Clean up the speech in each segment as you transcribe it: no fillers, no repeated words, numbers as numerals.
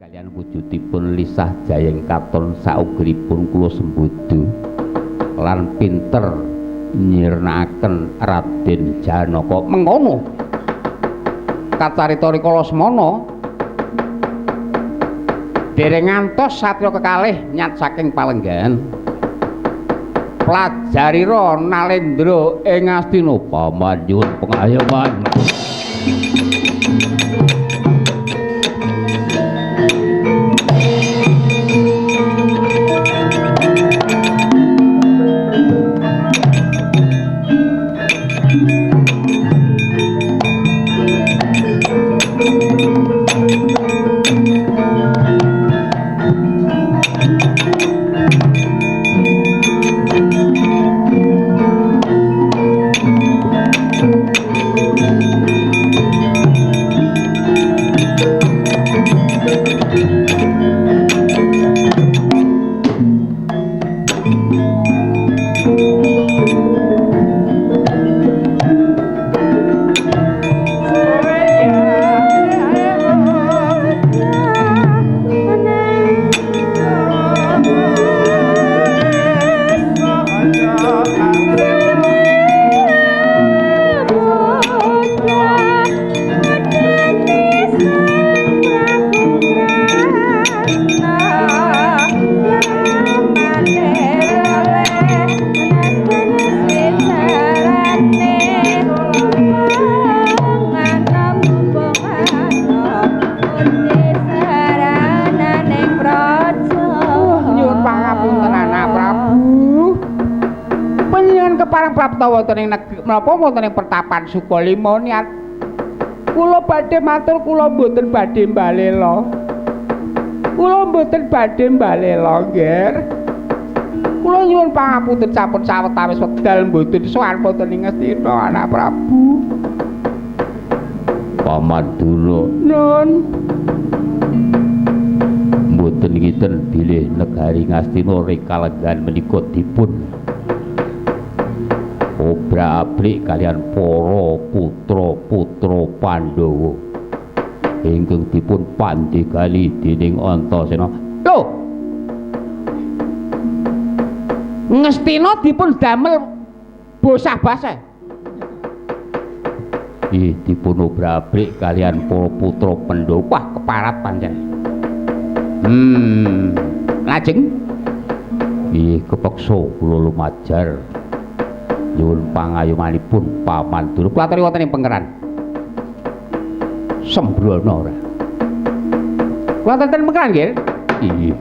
kalian wujudipun lisah jayeng katon saugeripun kula sembodo lan pinter nyirnakaken Raden Janaka mengono kacarita rikala semana dereng ngantos satriya kekalih nyat saking palenggan plajarira Nalendra ing Astina paman nyuwun pengayoman. Menapa wonten ing pertapan Sukalima niat kula badhe matur kula mboten badhe mbalela. Kula mboten badhe mbalela, nggih. Kula nyuwun pangapunten sampun sawetawis wekdal mboten sowan wonten ing Astina anak Prabu. Paman Dura. Nun. Mboten kinten bilih negari Ngastina rekalenggan menika dipun obrak-abrik kalian para putra-putra Pandhawa ingkang dipun pandhegali dening Antasena. Lho. Ngastina dipun damel bosah-basah. Dipun obrak-abrik kalian para putra Pandhawa. Wah, keparat pancen. Lajeng kepeksa kula lumajar nyuwun pangayomanipun Paman Dura. kula aturi wonten ing pangeran. Sembrono ora? Kula wonten ing pangeran nggih. Iya.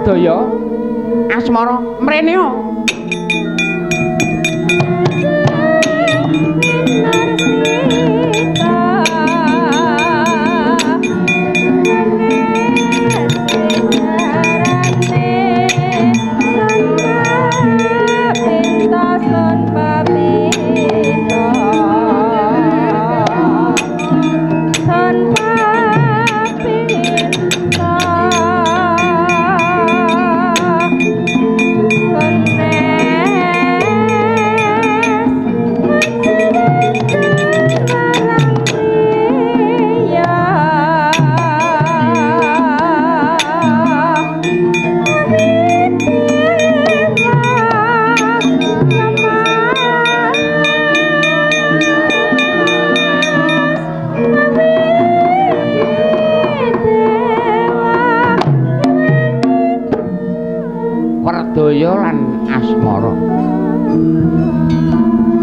Daya asmara mrene yo. Wardaya lan asmara.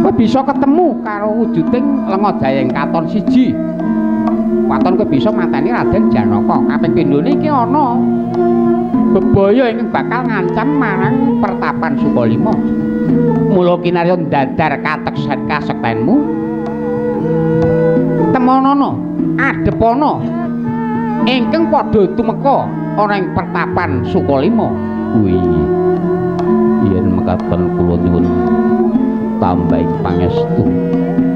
Kowe bisa ketemu karo wujuding lenga jayeng katon siji. Katon kowe bisa mateni Raden Janaka. Kaping pindhone iki ana bebaya ingkang bakal ngancam marang pertapan Sukalima. Mula kinarya dadar kasektenmu. Temonana, adepana ingkang padha tumeka ana ing pertapan Sukalima. Wih, yen mekaten kula nyuwun tambahing pangestu.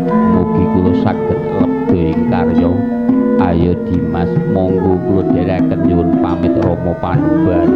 Mugi kula saged lebda ing karya. Ayo Dimas, monggo kula dherekaken nyuwun pamit Rama Panembahan.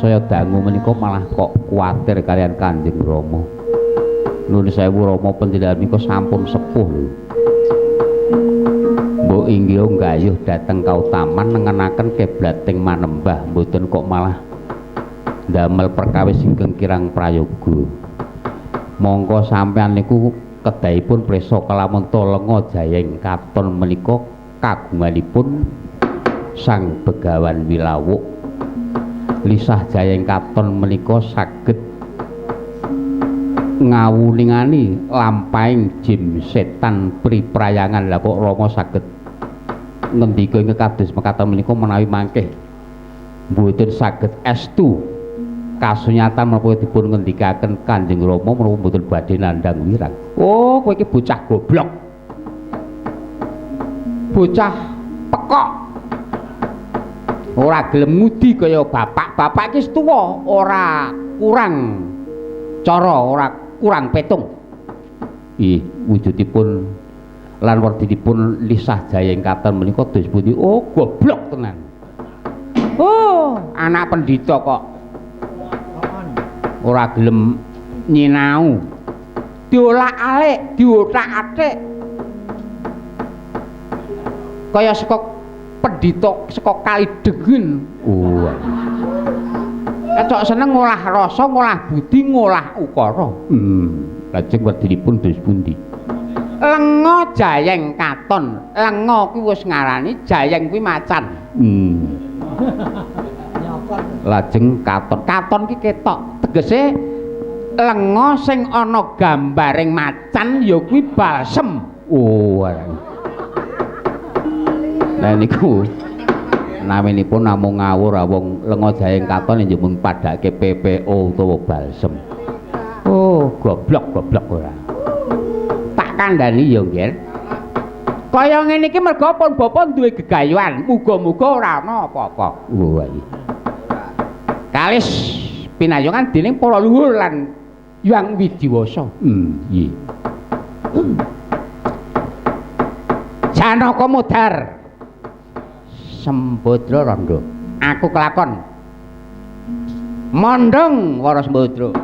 Saya dangu menika malah kok kuwatir kalian Kanjeng Rama. Nuwun sewu Rama panjenengan menika sampun sepuh lho. Mbok inggih nggayuh dhateng kautaman nengenaken keblating manembah mboten kok malah ndamel perkawis ingkang kirang prayoga. Monggo sampean niku kedahipun prisa kalamun Lenga Jayeng Katon menika kagunganipun Sang Begawan Wilawuk. Lisah Jayeng Katon menika saged ngawuningani lampahing jim setan priprayangan. Lah kok Rama saged ngendika ing kados mekaten menika menawi mangke mboten saged estu kasunyatan menapa dipun ngendikaken Kanjeng Rama menapa mboten badhe nandhang wirang. Oh, kowe iki bocah goblok. Bocah pekok. Ora gelem ngudi kaya bapak iki tuwa, ora kurang cara, ora kurang petung. Ih, wujudipun lan werdinipun Lisah Jayeng Katon menika dos pundi? Oh, goblok tenan. Oh, anak pendhita kok ora gelem nyinau. Diolak-alik, diotak-atik. Kaya saka pendhita saka Kalidengen. Oh. Kecok seneng ngolah rasa, ngolah budi, ngolah ukara. Lajeng werdinipun dos pundi? Lenga Jayeng Katon. Lenga kuwi wis ngarani, Jayeng kuwi macan. Lajeng Katon. Katon ki ketok. Tegese lenga sing ana gambaring macan ya kuwi balsem. Oh. Lah niku naminipun namung ngawur wong Lenga Jayeng Katon njuk mung padhake PPO utawa balsem. Oh, goblok ora. Tak kandhani ya, Nggih. Kaya ngene iki mergo pun bapak duwe gegayuhan, muga-muga ora ana apa-apa. Oh, iya. Kalis pinayungan dening para luhur lan Hyang Widiwasa. Nggih. Janaka Mudhar. Sembadra Randha. Aku kelakon. Mondhong Wara Sembadra.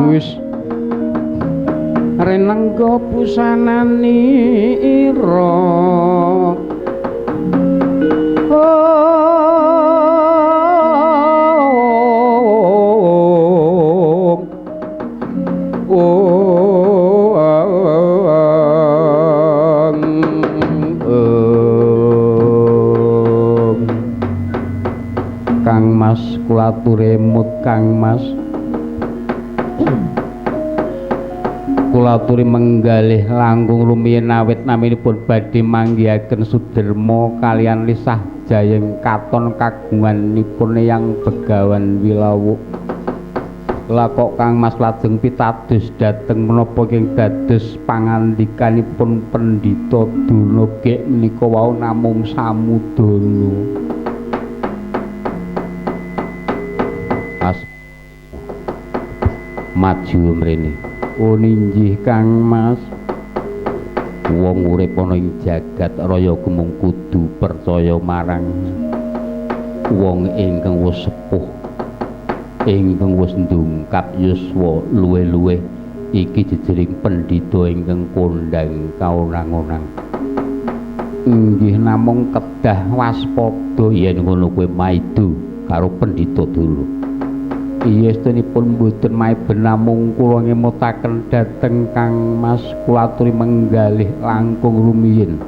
wis renengga pusanani ira Kang Mas kula turemut Kang Mas kula aturi menggalih langkung rumiyin awit naminipun badhe manggihaken Suderma kaliyan Lisah Jayeng Katon kagunganipun yang Begawan Wilawuk. Lah kok Kang Mas lajeng pitados dhateng menapa ing dados pangandikanipun Pendhita Durna gek menika wau namung samudana. Maju mrene. Oh ninggih Kang Mas. Wong urip ana ing jagat raya gemung kudu percaya marang wong ingkang wis sepuh, ingkang wis ndungkap yuswa luwe-luwe. Iki jejering pendhita ingkang kondhang kaonang-onang. Inggih namung kedah waspada yen ngono kowe maido karo Pendhita Durna. Iya sedhenipun mboten maiben namung kula ngemutaken dhateng Kang Mas kula aturi menggalih langkung rumiyin.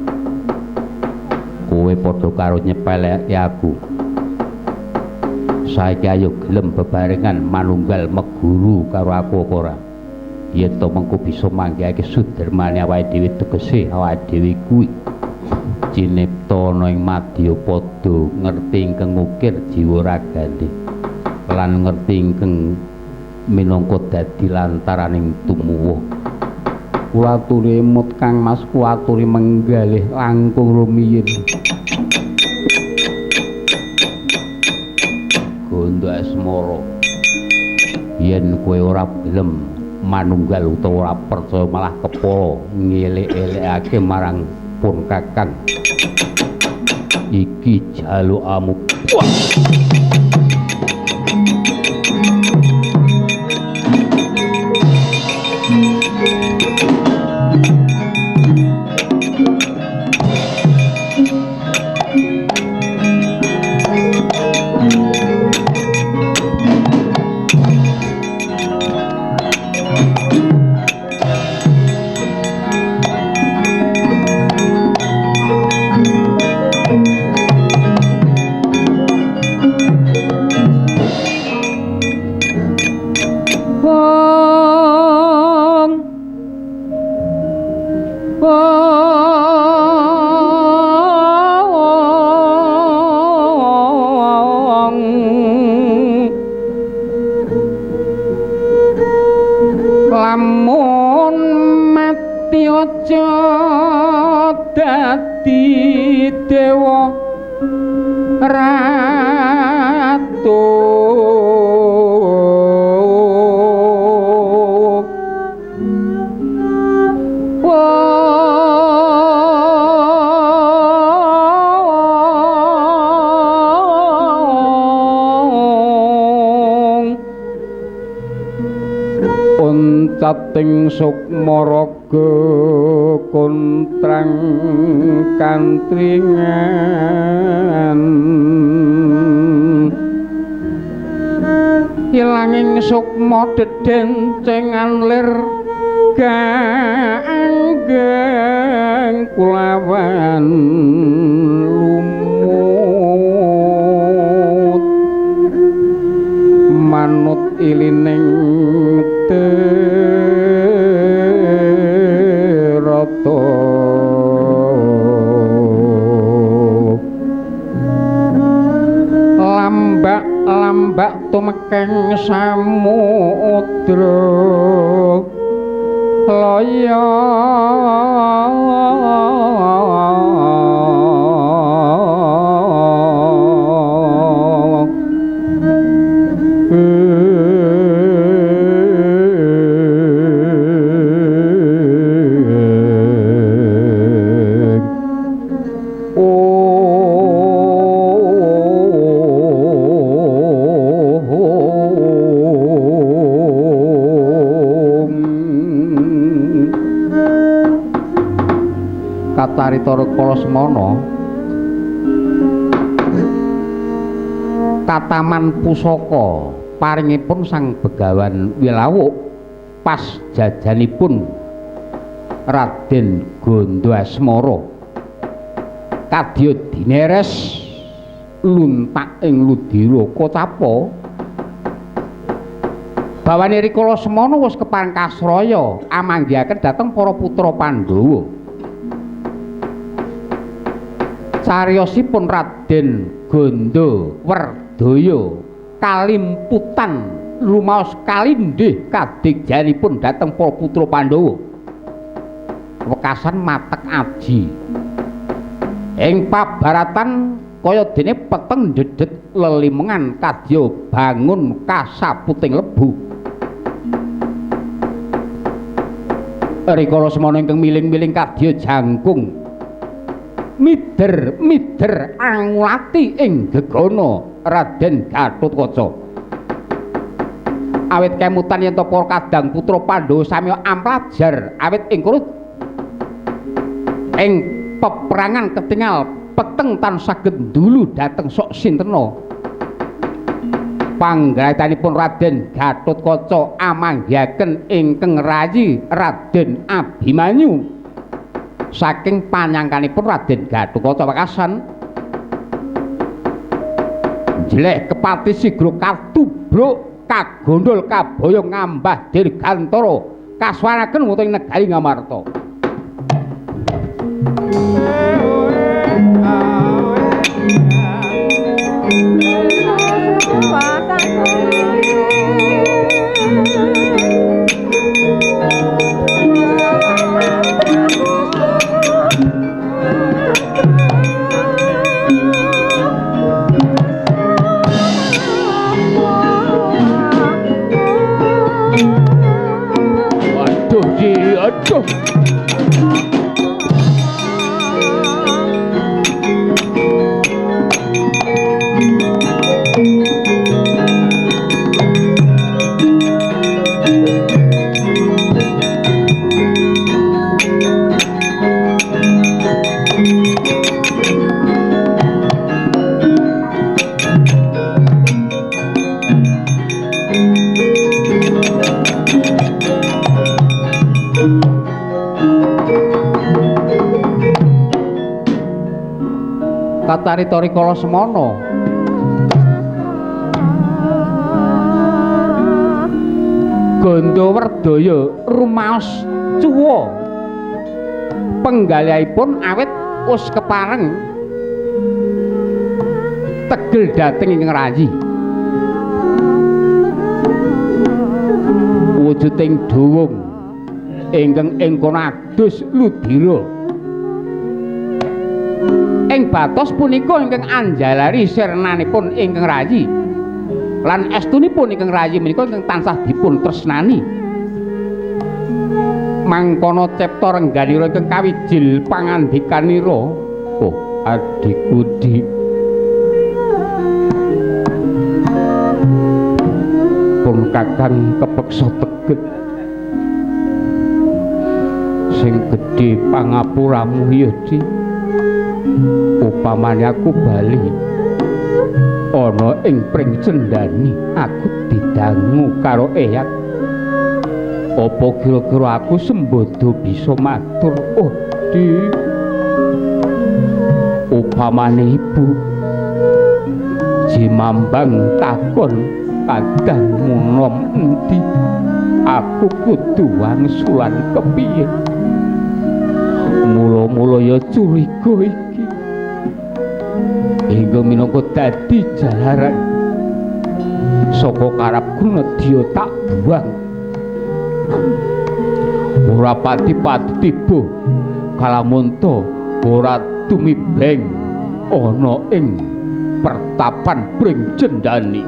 Kowe padha karo nyepeleke aku. Saiki ayo gelem bebarengan manunggal meguru karo aku apa ora? Yen to mengko bisa manggihake Sudermane awake dhewe tegese awake dhewe kuwi cinipta ana ing madya padha ngerti ingkang ngukir jiwa ragane. Lan ngerti ingkang minangka dadi lantaraning tumuwuh. Kula aturi emut Kang Mas kula aturi menggalih langkung rumiyin. Gondo asmara. Yen kowe ora gelem manunggal utawa ora percaya malah kepala ngelek-elekake marang pun Kakang. Iki jalukmu. Cating sukmaraga kontrang kantringan ilanging sukma dedencengan lir ganggang kulawan lumut manut ilining lambak tumekeng samudra loyo Katarita Rikala Semana kataman pusaka paringipun Sang Begawan Wilawuk pas jajanipun Raden Ganda Asmara kadya dineres luntak ing Ludira Kocapa bawane Rikala Semana wis kepareng kasraya amanggihaken dhateng para putra Pandhawa. Cariyosipun Raden Ganda Werdaya kalimputan rumaos kalindih kadigjanipun dhateng para putra Pandhawa. Wekasan matek aji. Ing pabaratan kaya dene peteng dedet lelimengan kadya bangun kasaputing lebu. Rikala Semana ingkang miling-miling kadya jangkung mider angulati ing gegana Raden Gatotkaca. Awit kemutan yen para kadang putra Pandhawa sami amplajar awit ing kono ing peperangan ketingal peteng tansah gendulu dhateng sok sintena. Panggraetanipun Raden Gatotkaca amanggihaken ingkang rayi Raden Abimanyu saking panyangkanipun Raden Gatotkaca wekasan jelek kepati sigra katubruk kagondhol kaboyong ngambah dirgantara kaswaraken wonten ing negari Ngamarta. Aduh. Katarita Rikala Semana Ganda Werdaya rumaos cuwa penggalihipun awit wis kepareng tegel dhateng ingkang rayi wujuding dhuwung ingkang ing kono adus ludira. Ing batos punika ingkang anjalari sirnanipun ingkang rayi lan estunipun ingkang rayi menika ingkang tansah dipun tresnani. Mangkono cepta rengganira ingkang kawijil pangandikanira. Oh, adikku Dik. Pun Kakang kepeksa teget. Sing gedhe pangapuramu ya, Dik. Upamane aku bali ana ing pring cendani aku didangu karo eyang apa kira-kira aku sembodo bisa matur oh Di upamane ibu Jimambang takon kadangmu nom endi aku kudu wangsulan kepiye mula-mula ya curiga iki hingga minangka dadi jalaran saka karepku nedya tak buang ora pati-pati tiba kalamunta ora tumibeng ana ing pertapan pring cendani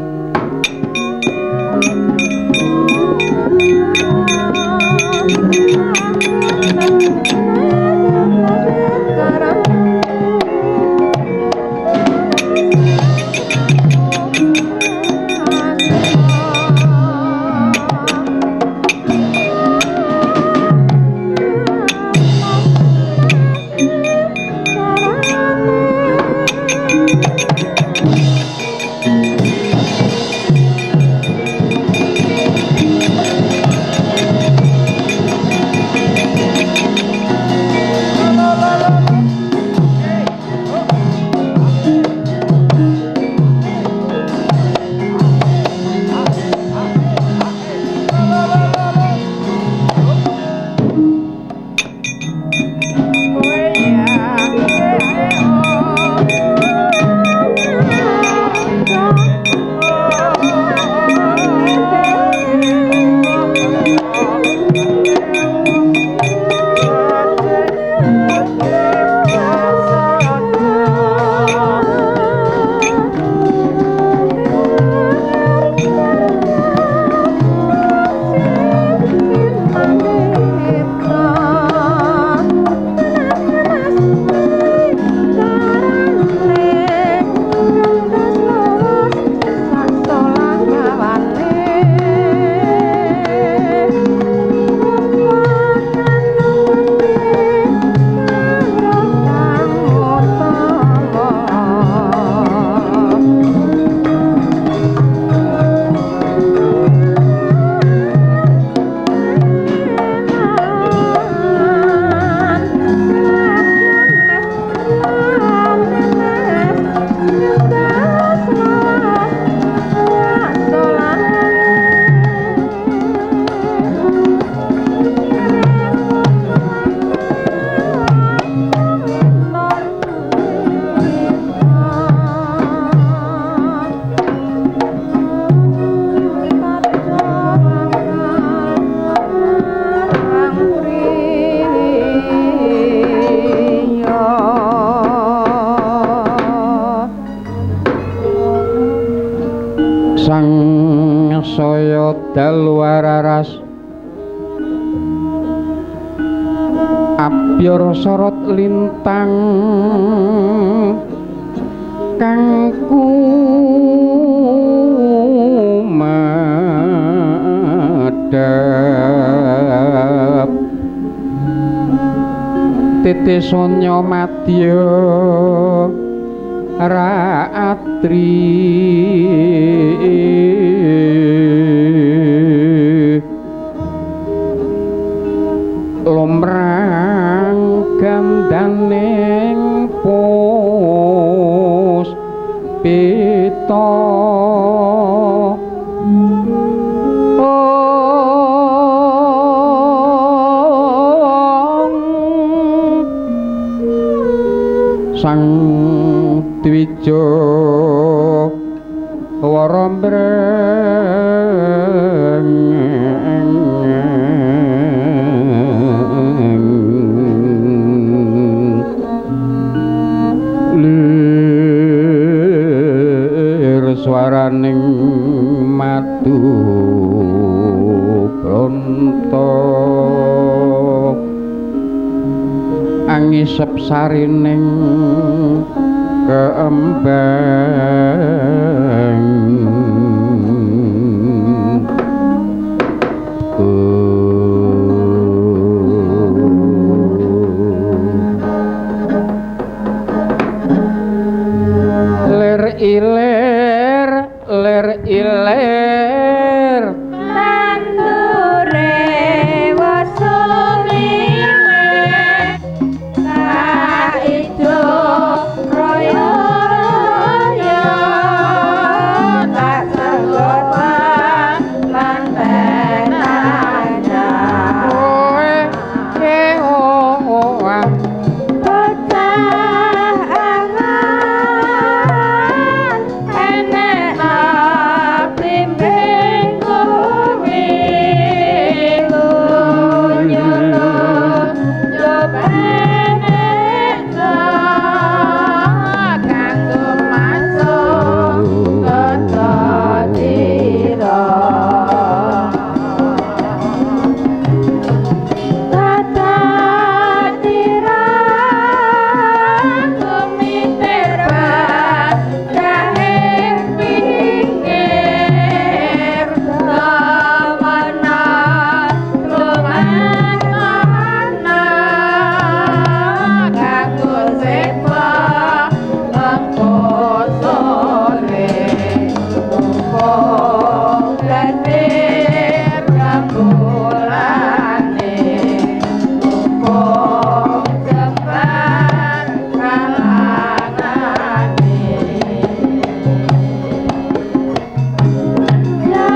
luararas abyor sorot lintang kang kumadhap tete sonya madya raatri lumrang gandaning puspita sang dwija warombreng lir swaraning madu pronto angisep sarining keembang ler iler tandure wasumile kaido royo royo tak sanggup lan benanya oe oa bocah angan enek bimbing kuwi lunyu enek kanggo masuk tata dira tata dira kumitir jahe pinggir samana lumana kanggo sepa lengko sore mumpung lendir kabulane mumpung jembar kalangane ya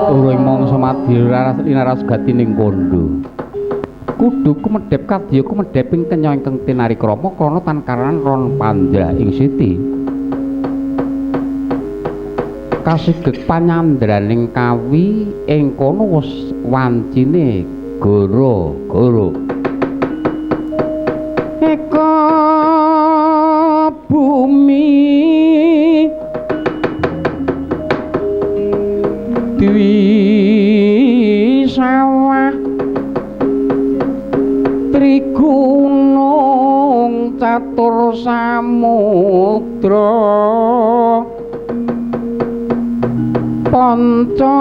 urung mangsa madya linaras gatining kondo kudu kumedhep kadya kumedheping kenya ingkang tinari krama krana tan karan ron pandra ing siti kasigek panyandraning kawi ing kono wis wancine goro-goro eka bumi dwi sawah trigunung catur samudra panca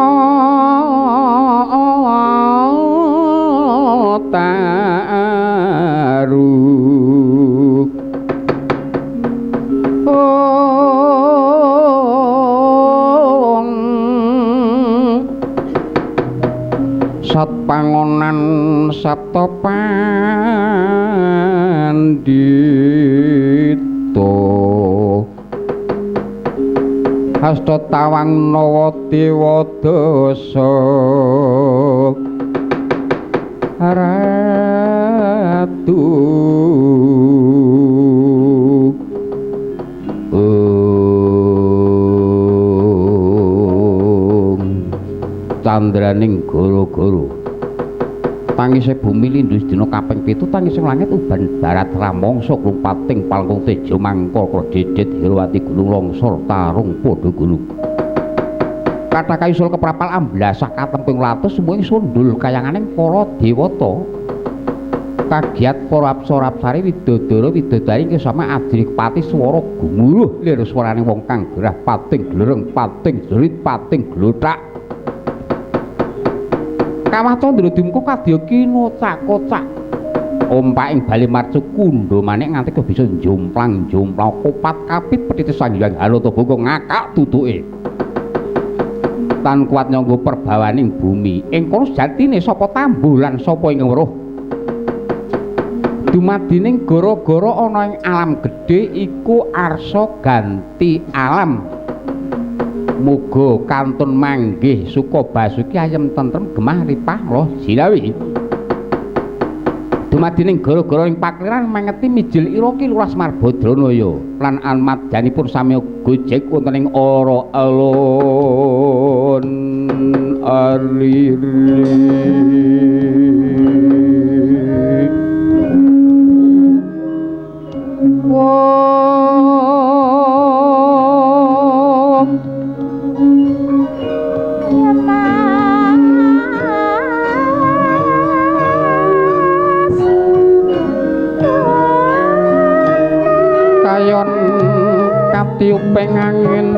taru sat pangonan sapta pandito hasta tawang nawa dewa dasa ratu candraning goro-goro Negara. Tangise bumi lindhu dina kaping 7 tangise langit uban barat ramangsa klumpating palengkung teja mangkol kredit Hirwati gunung longsor tarung padha gunung. Kathah kayusul keprapal amblasah katemping latus sumuing sundul kayanganing para dewata. Kagiat para apsara-apsari widodara widodari kesama adri pati swara gumuruh lir swaraning wong kang gerah pating glereng pating jerit pating glothak. Kawah Candra Dimka kadya kinocak-kocak. Ompaking bali marcu kundha manik nganti kok bisa jomplang-jomplang kopat kapit petite sanghyang Halatobaka ngakak tutuke. Tan kuat nyangga perbawaning bumi. Ing kono sejatine sapa tambuh lan sapa ing weruh. Dumadining gara-gara ana ing alam gedhe iku arsa ganti alam. Muga kantun manggih suka basuki ayem tentrem gemah ripah loh jinawi. Dumadining gara-gara ing pakliran mangeti mijil ira ki Luras Marbadranaya lan almadyanipun sami gojek wonten ing ora alon ariri. Kayon katiuping angin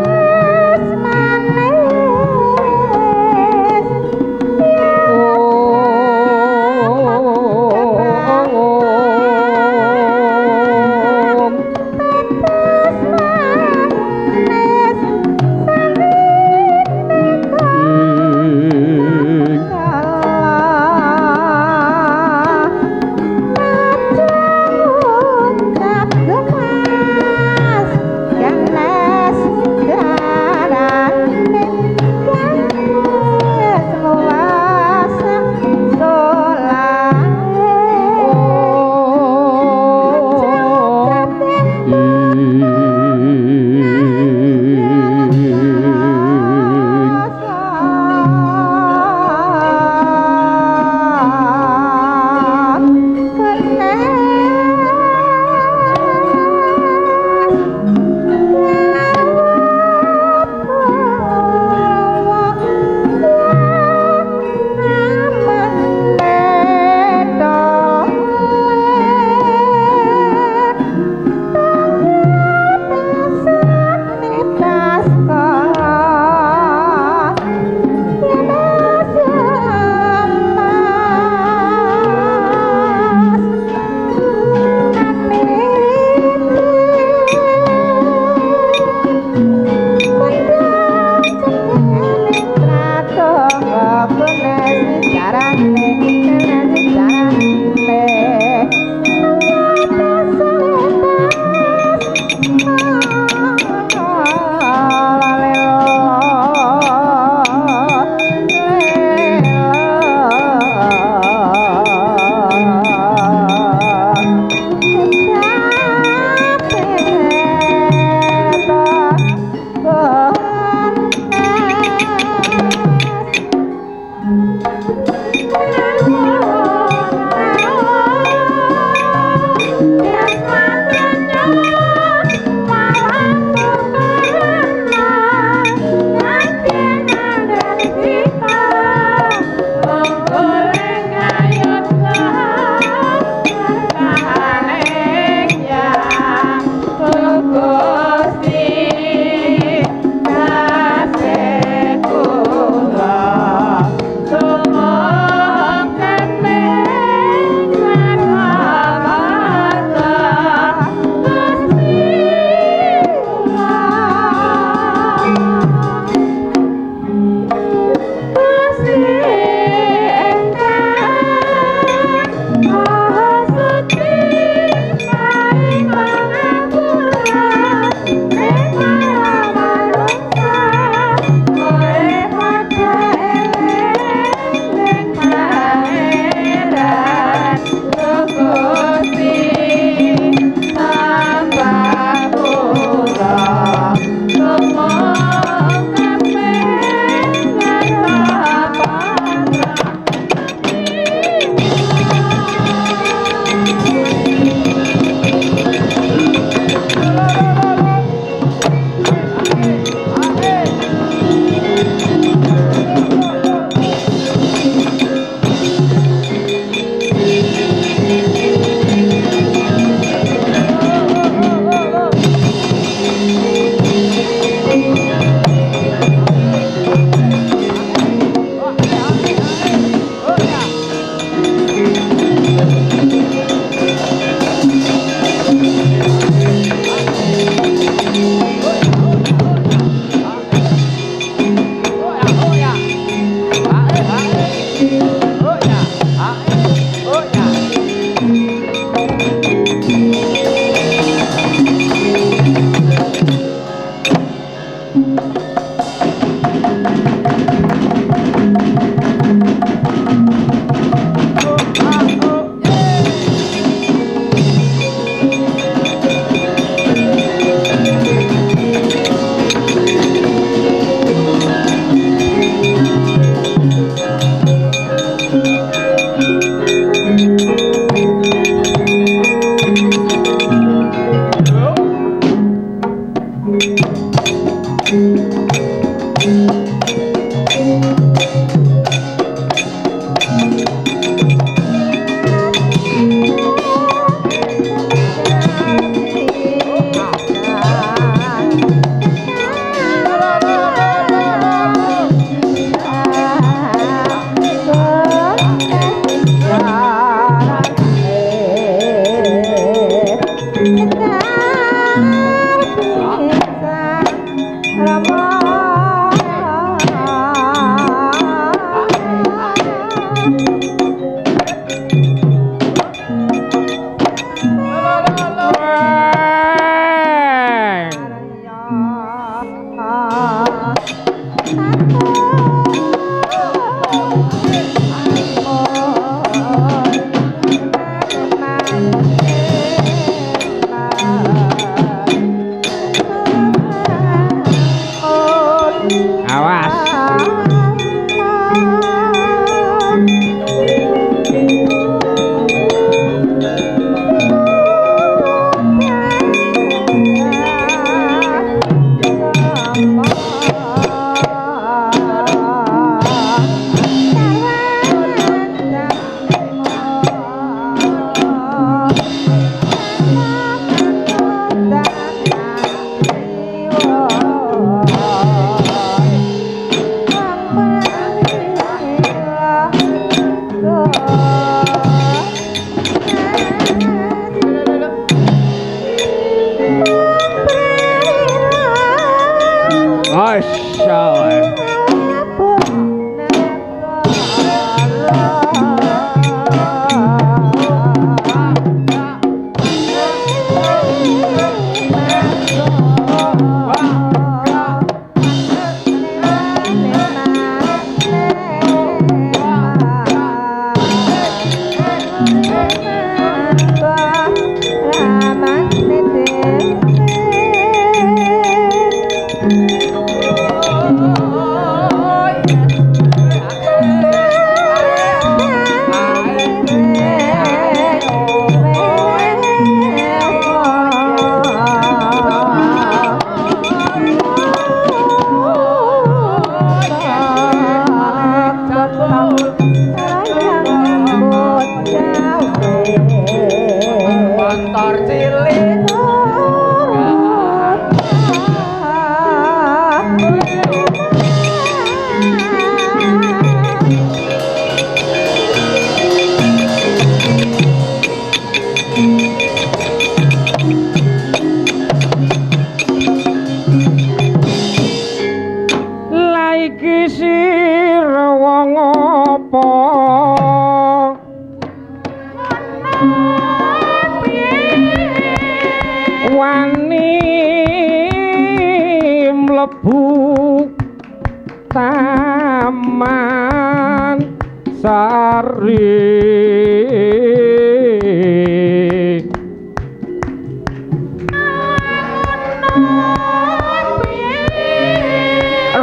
sari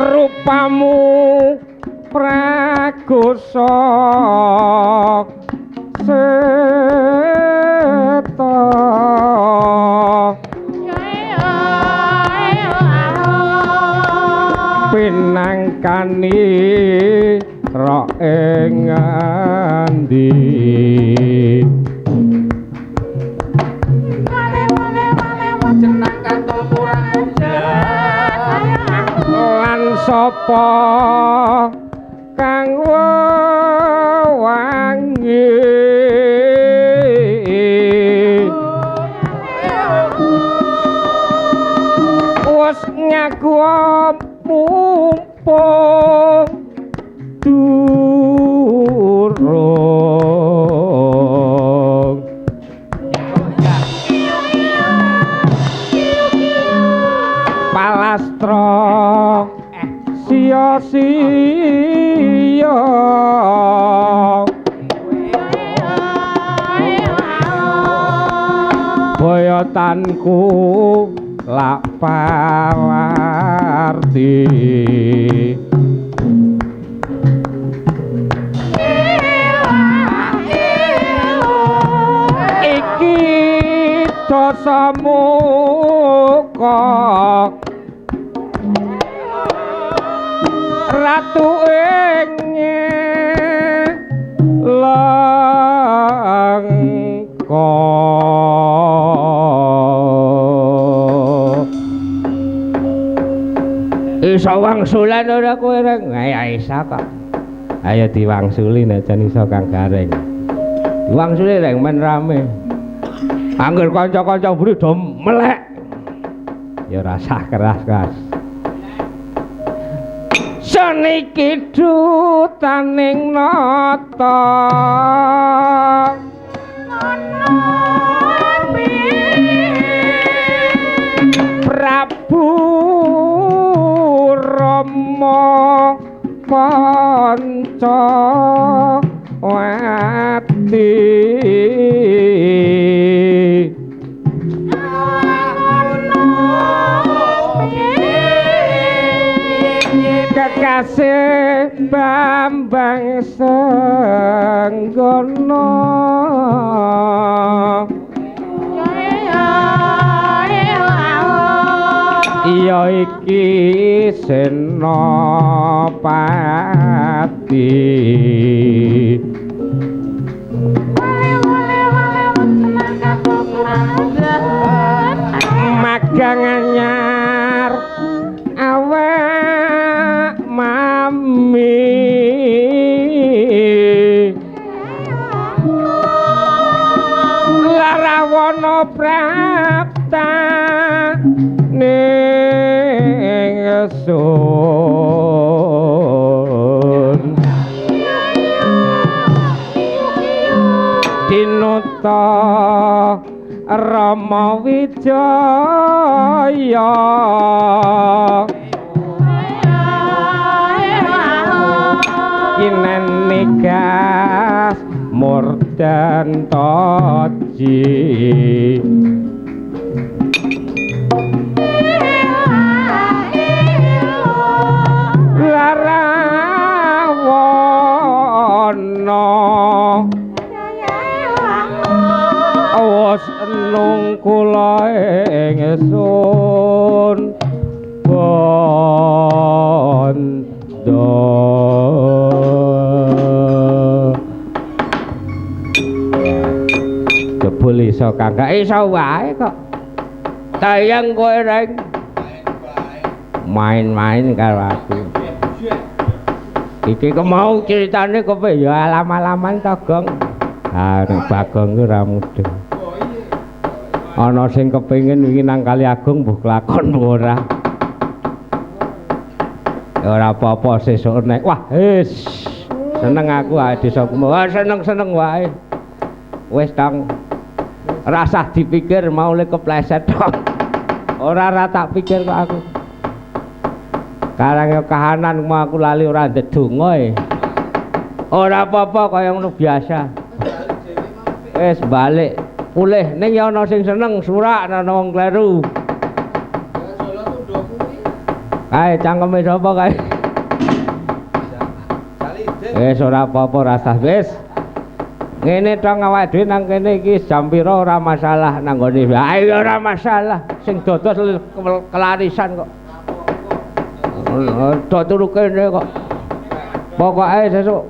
rupamu prakoso seta pinangkani ro ing andi jeneng katon kurang lan sapa kang wangi wis ngaku mumpung durung palastra sia-sia boyotanku lak pawarti iki dosamu kok ratu ing Langka iso wangsulan ora kowe reng ayo isa kok ayo diwangsuli najan iso kang gareng wangsule reng men rame angger kanca-kanca mburi do melek ya rasah keras-keras saniki dutaning nata Prabu Rama Panca Wati kekasih Bambang Senggono iya iki Senopati magang anyar awak mami Larawana prapta ning sun Dinuta Rama Wijaya kinen nigas murdan toji Larawana awas nungkula ingsun bondo jebul iso kagak iso wae kok tayang kowe reng main-main karo aku iki kemau ceritane kepe ya alam-alaman to Gong ha nek Bagong ku ora mudeng ana sing kepengin wingi nang Kali Agung mbuh kelakon ora ora apa-apa sesuk nek wah wis seneng aku ae desa kumo seneng-seneng wae wis tong rasah dipikir mau le kepleset tok ora tak pikir kok aku karang kahanan aku lali ora ndedonga Ora apa-apa kaya ngono biasa. Wis balik. Pulih ning ya ana sing seneng surak ana wong kleru. Kae cangkeme sapa kae? Wis ora apa-apa rasah wis. Ngene to awake dhewe nang kene iki jam pira ora masalah nang gone. Ayo ora masalah. Sing dodos kelarisan kok. Tok turu kene kok. Pokoke sesuk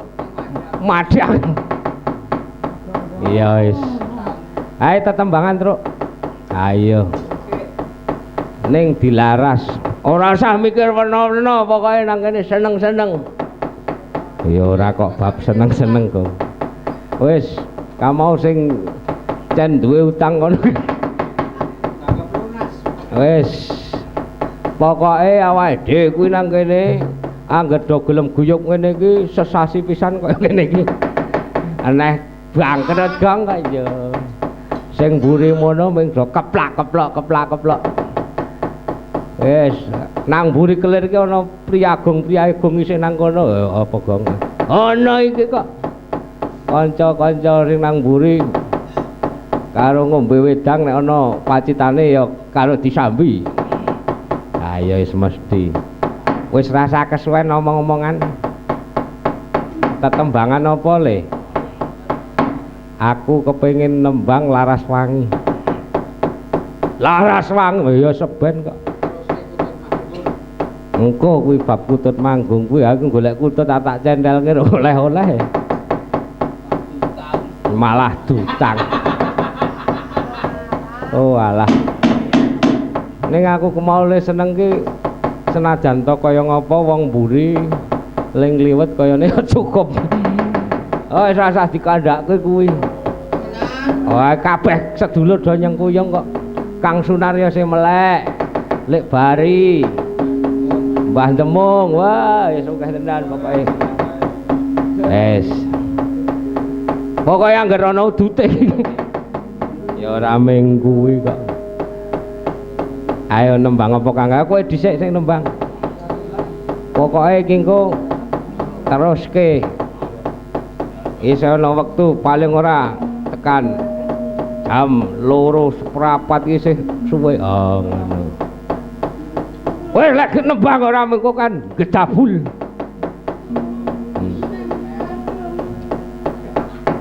madang. Iya wis. Ayo tetembangan truk. Ayo. Ning dilaras. Ora usah mikir wena-wena, pokoke nang kene seneng-seneng. Ya ora kok bab seneng-seneng kok. Wis, kamu sing cen duwe utang kono. Wis. Pokoke awake dhewe kuwi nang kene anggere do gelem guyub ngene iki sesasi pisan kaya ngene iki. Aneh bangkret gong kok ya. Sing mburi mono ming do keplak. Wis, nang mburi kelir iki ana priagung isih nang kono. Apa gong? Ana iki kok. Kanca-kanca sing nang mburi karo ngombe wedang nek ana pacitane ya karo disambi. Ha ya wis mesti. Wis rasa kesuwen omong-omongan. Tetembangan apa le? Aku kepengin nembang Laras Wangi. Laras Wangi ya seben kok. Engko kuwi bab kutut manggung kuwi aku golek kutut tak centelke oleh-oleh. Malah dutang. Oh alah. Ning aku kemaule seneng ki senajan to kaya ngapa wong mburi ling liwet kayane cukup. Oh wis rasah dikandhake kuwi. Oh kabeh sedulur do nyengkuyung kok. Kang Sunaryo sing melek. Lek Bari. Mbah Demung. Wah, wis akeh tenan pokoke. Wes. Pokoke anggere ana udute. Ya ora ming kuwi kok. Ayo nembang apa Kang? Kowe dhisik sing nembang. Pokoke iki engko teruske. Iso ana wektu paling ora tekan jam 2:04 isih suwe. Oh ngono. Wes lek nembang ora mengko kan gedabul.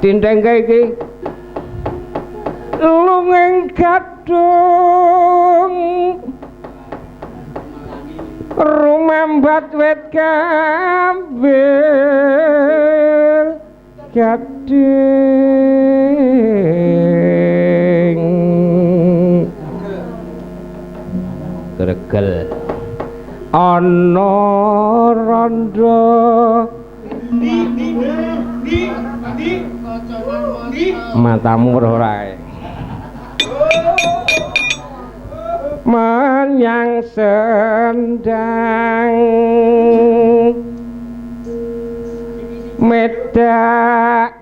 Tindengke iki lungeng gadung rumembat wit kambil gading gregel ana randha matamu ora menyang sendang medak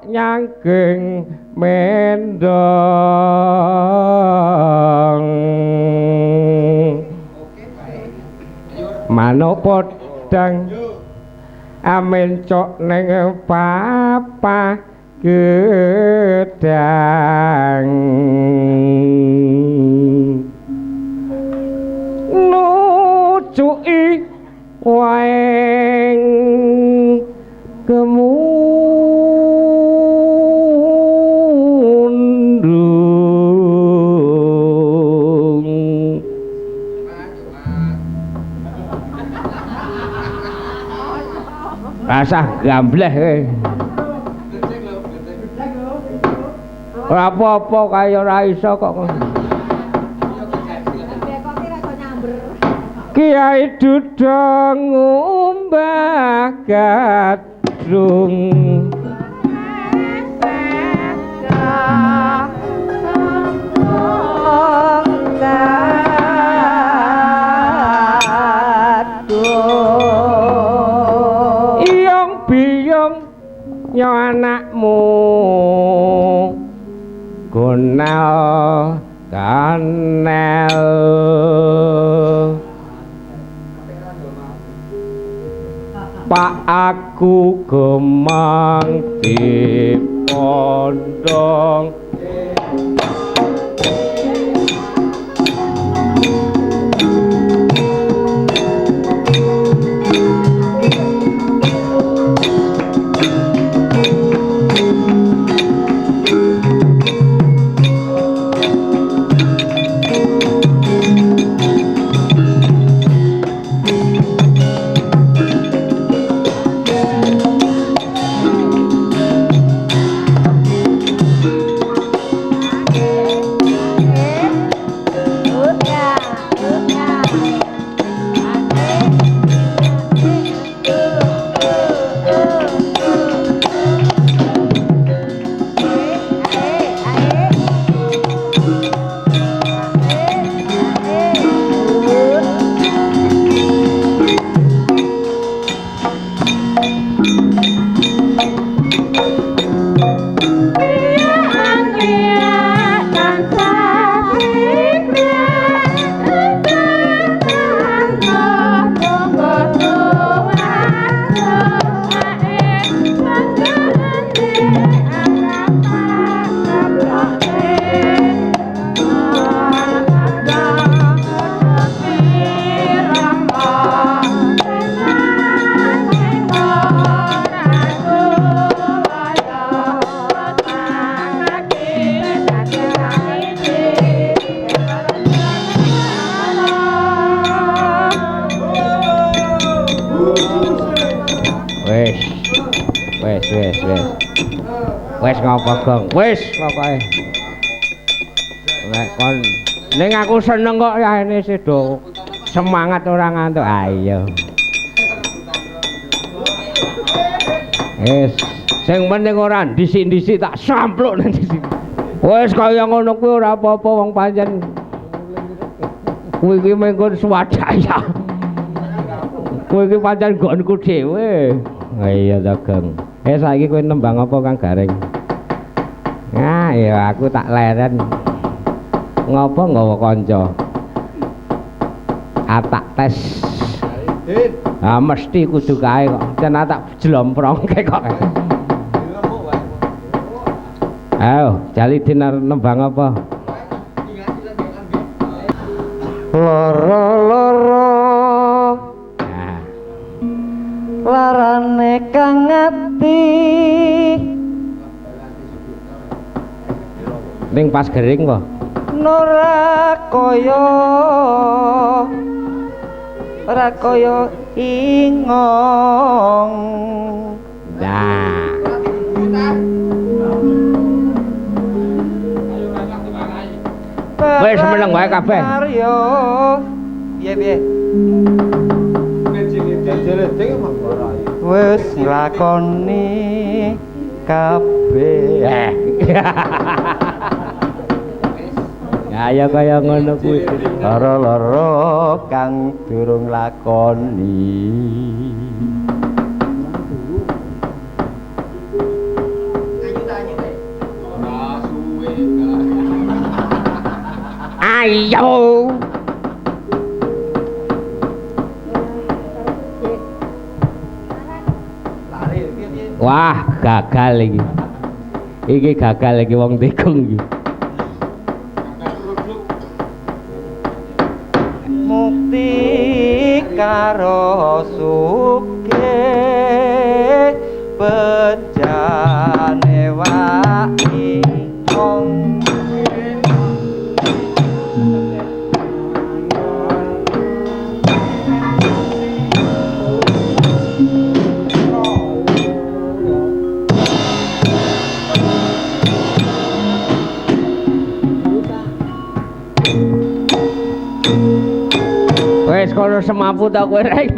nyangking mendong manuk podang amen cok ning papa gedang nucuki waeng kemundung rasah gambleh ora apa-apa kaya ora iso kok. Kiai Dudong ngumbah gadung iyong biyong nyo anakmu gonal kanel Pak aku gemang dipondong wes ngopo Gong wes pokoke nek kon ning aku seneng kok yaene sedo semangat ora ngantuk ayo sing penting ora ndisik-ndisik tak sampluk nang ndisik wes kaya ngono kuwi ora apa-apa wong pancen kuwi iki mengko swadaya kuwi iki pancen nggonku dhewe iya ta Gong saiki kowe nembang apa Kang Gareng nah ya aku tak leren ngopo nggawa kanca atak tes mesti kudu kae kok jan tak jlomprongke kok ayo jali dinar nembang apa loro-loro larane kang ati ning pas gering po ora kaya ingong nah wis meneng wae kabeh piye wis nglakoni kabeh ya kaya ngono kuwi lara-lara kang durung lakoni ayo wah gagal iki gagal iki wong tikung iki mukti karo sugih bejane wae wong wis kono semaput tak kowe rek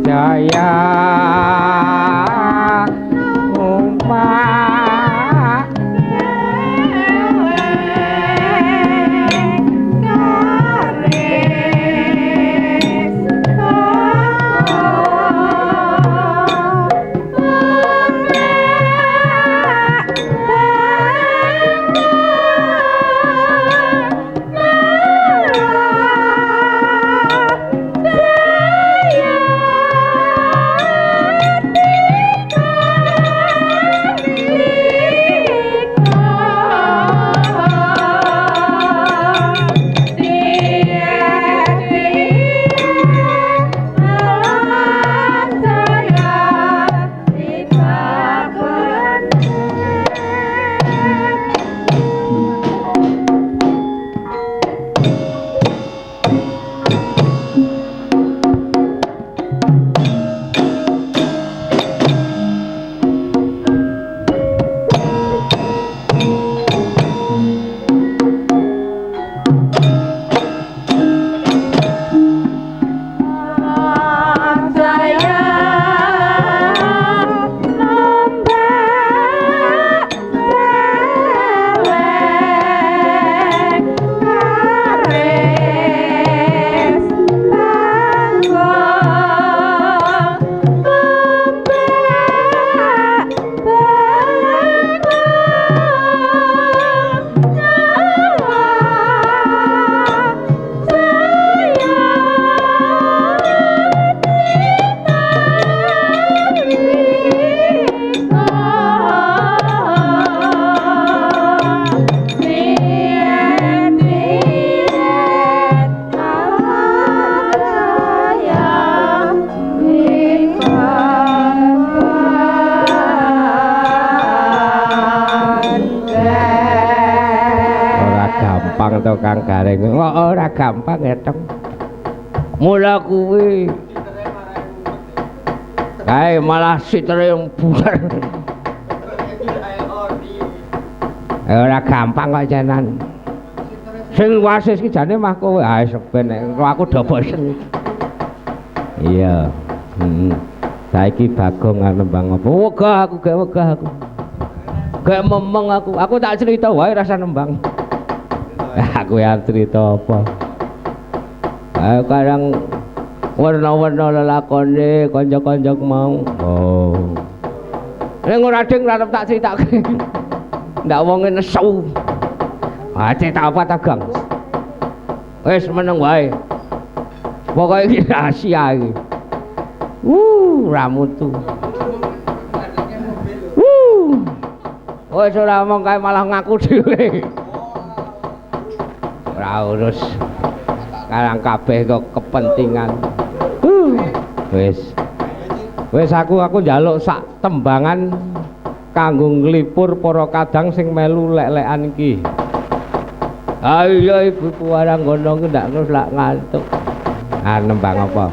jaya umpak gampang eteng. Mula kuwi kae malah sitere yang bubar. Ora gampang kok jenan. Sing wasis ki jane mah kowe ae seben nek aku do bosen. Iya. Saiki Bagong nembang apa? Wegah aku, gak wegah aku. Gak memeng aku. Aku tak cerita wae rasa nembang. Aku ya cerita apa? Ayo kadang warna-warna lelakone kanca-kanca mau. Oh. Nek ora ding arep tak critake. Ndak wonge nesu. Ah cerita apa ta, Gang? Wis meneng wae. Pokoke iki rahasia iki. Ramutu. Wis ora omong kae malah ngaku dhewe. Ora urus. Karang kabeh kok kepentingan. Wis aku njaluk sak tembangan kanggo nglipur para kadang sing melu lek-lekan iki. Ayo ibu warang gono ku ndak terus lak ngantuk. Ah nembang apa?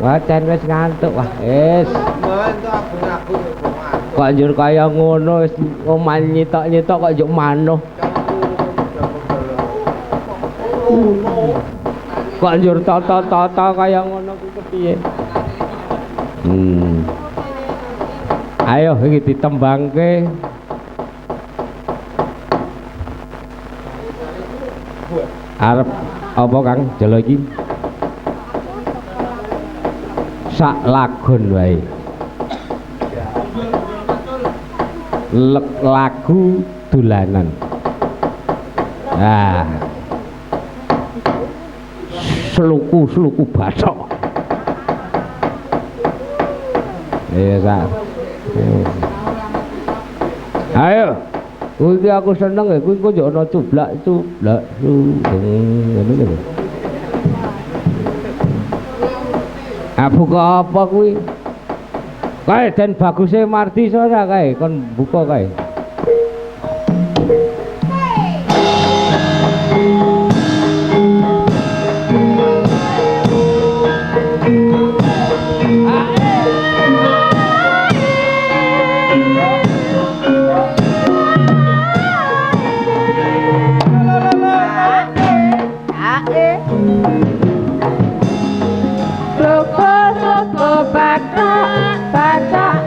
Wacan wis ngantuk wah wis. Kok njur kaya ngono wis oman nyitok-nyitok kok njuk manuh. Kok njur tata-tata kaya ngono ku kepiye? Ayo iki ditembangke. Arep apa Kang jelo iki? Sak lagun wae. Lagu dolanan. Nah. Sluku bathok. Iya, Kak. Ayo. Kuwi aku seneng ya, kuwi kok yo ana cublak ngene. Buka apa kuwi? Kae den baguse Mardi ora kae kon buka kae. Baca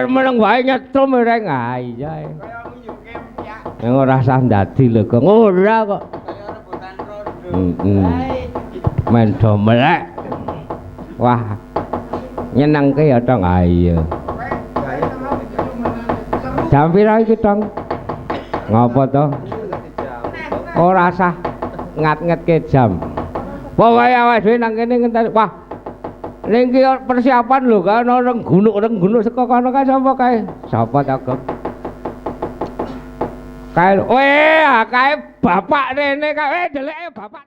meneng wae nyetrum reng iya. Yang ora sah dadi lho kok ora kok. Main domelek. Wah. Nyenengke ya tong iya. Jam pira iki tong? Ngapa to? Ora sah ngat-ngetke jam. Pokoke awake dhewe nang kene ngenteni. Wah. Ning iki persiapan lho kan ana gunuk saka kono kae sapa kae? Sapa cakep? Kae kae bapak rene kae deleke bapak